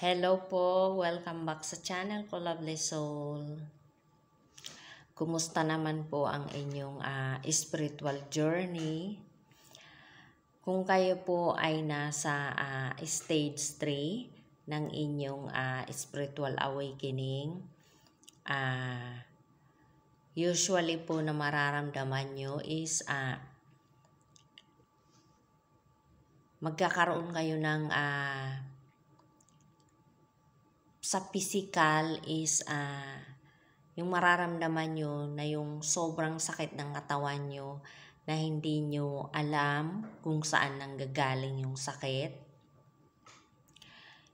Hello po, welcome back sa channel ko, Lovely Soul. Kumusta naman po ang inyong spiritual journey? Kung kayo po ay nasa stage 3 ng inyong spiritual awakening, usually po na mararamdaman nyo is magkakaroon kayo ng sa physical is yung mararamdaman nyo na yung sobrang sakit ng katawan nyo na hindi nyo alam kung saan nanggagaling yung sakit.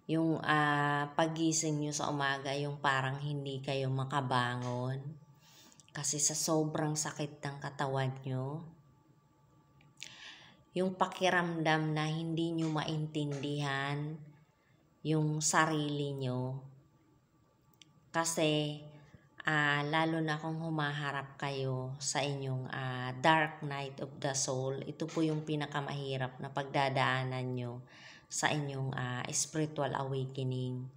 Yung pagising nyo sa umaga, yung parang hindi kayo makabangon kasi sa sobrang sakit ng katawan nyo. Yung pakiramdam na hindi nyo maintindihan yung sarili nyo. Kasi lalo na kung humaharap kayo sa inyong dark night of the soul, ito po yung pinakamahirap na pagdadaanan nyo sa inyong spiritual awakening.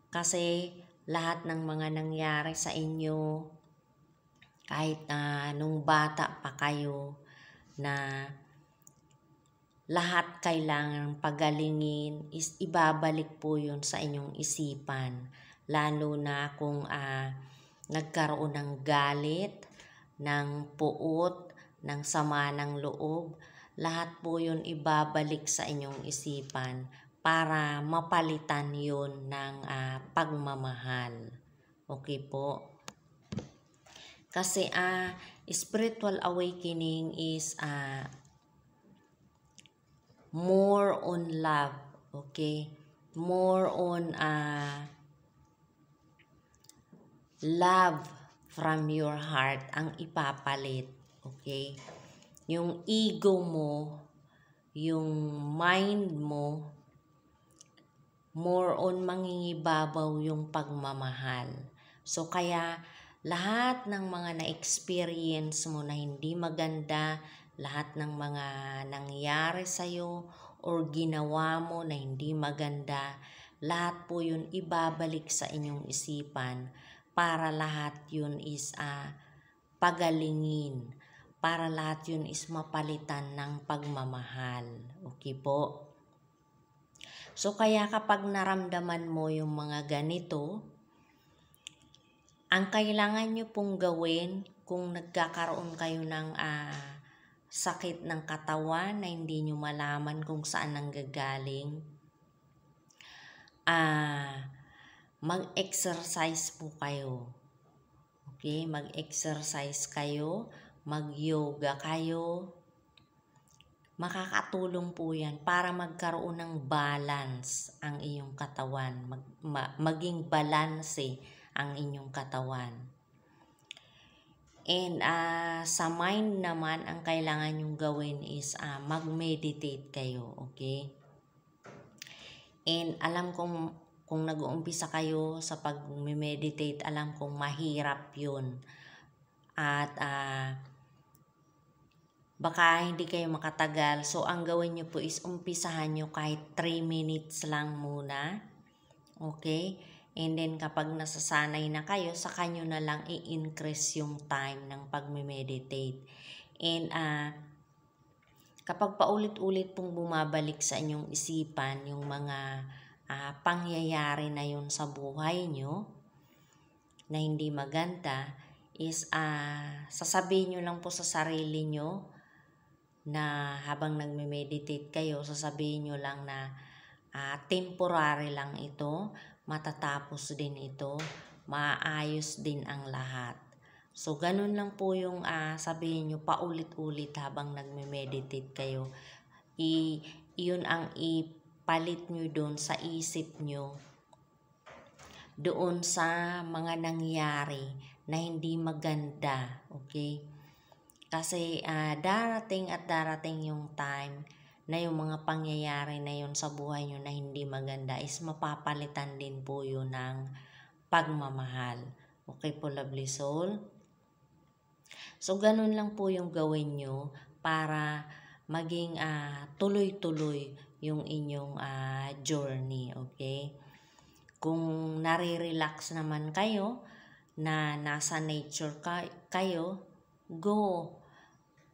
Kasi lahat ng mga nangyari sa inyo, kahit nung bata pa kayo, na lahat kailangang pagalingin, is ibabalik po yun sa inyong isipan. Lalo na kung nagkaroon ng galit, ng puot, ng sama ng loob, lahat po yun ibabalik sa inyong isipan para mapalitan yun ng pagmamahal. Okay po? Kasi spiritual awakening is more on love, okay? More on love from your heart ang ipapalit, okay? Yung ego mo, yung mind mo, more on mangingibabaw yung pagmamahal. So kaya lahat ng mga na-experience mo na hindi maganda, lahat ng mga nangyari sa'yo or ginawa mo na hindi maganda, lahat po yun ibabalik sa inyong isipan para lahat yun is pagalingin, para lahat yun is mapalitan ng pagmamahal. Okay po? So kaya kapag naramdaman mo yung mga ganito, ang kailangan nyo pong gawin kung nagkakaroon kayo ng sakit ng katawan na hindi nyo malaman kung saan nanggagaling, mag-exercise po kayo. Okay? Mag-exercise kayo, mag-yoga kayo. Makakatulong po yan para magkaroon ng balance ang iyong katawan. Maging balanse ang inyong katawan. And sa mind naman, ang kailangan nyong gawin is mag-meditate kayo. Okay? And alam kong kung nag-uumpisa kayo sa pag-meditate, alam kong mahirap yun. At baka hindi kayo makatagal. So, ang gawin nyo po is umpisahan nyo kahit 3 minutes lang muna. Okay? And then, kapag nasasanay na kayo, saka nyo na lang i-increase yung time ng pag-meditate. And, kapag paulit-ulit pong bumabalik sa inyong isipan yung mga pangyayari na yun sa buhay nyo na hindi maganda, is sasabihin nyo lang po sa sarili nyo na habang nagme-meditate kayo, sasabihin nyo lang na temporary lang ito, matatapos din ito, maayos din ang lahat. So, ganun lang po yung sabihin nyo paulit-ulit habang nagme-meditate kayo. Yun ang ipalit nyo doon sa isip nyo, doon sa mga nangyari na hindi maganda, okay? Kasi darating at darating yung time na yung mga pangyayari na yun sa buhay nyo na hindi maganda is mapapalitan din po yun ng pagmamahal. Okay po, lovely soul? So, ganun lang po yung gawin nyo para maging tuloy-tuloy yung inyong journey, okay? Kung nare-relax naman kayo, na nasa nature kayo, go!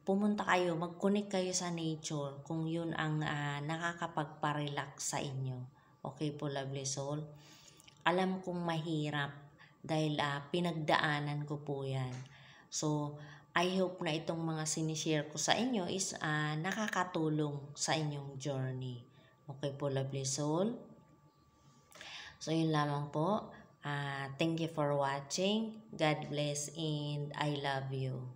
Pumunta kayo, mag-connect kayo sa nature kung yun ang nakakapagpa-relax sa inyo. Okay po, lovely soul? Alam kong mahirap dahil pinagdaanan ko po yan. So, I hope na itong mga sinishare ko sa inyo is nakakatulong sa inyong journey. Okay po, lovely soul? So, yun lamang po. Thank you for watching. God bless and I love you.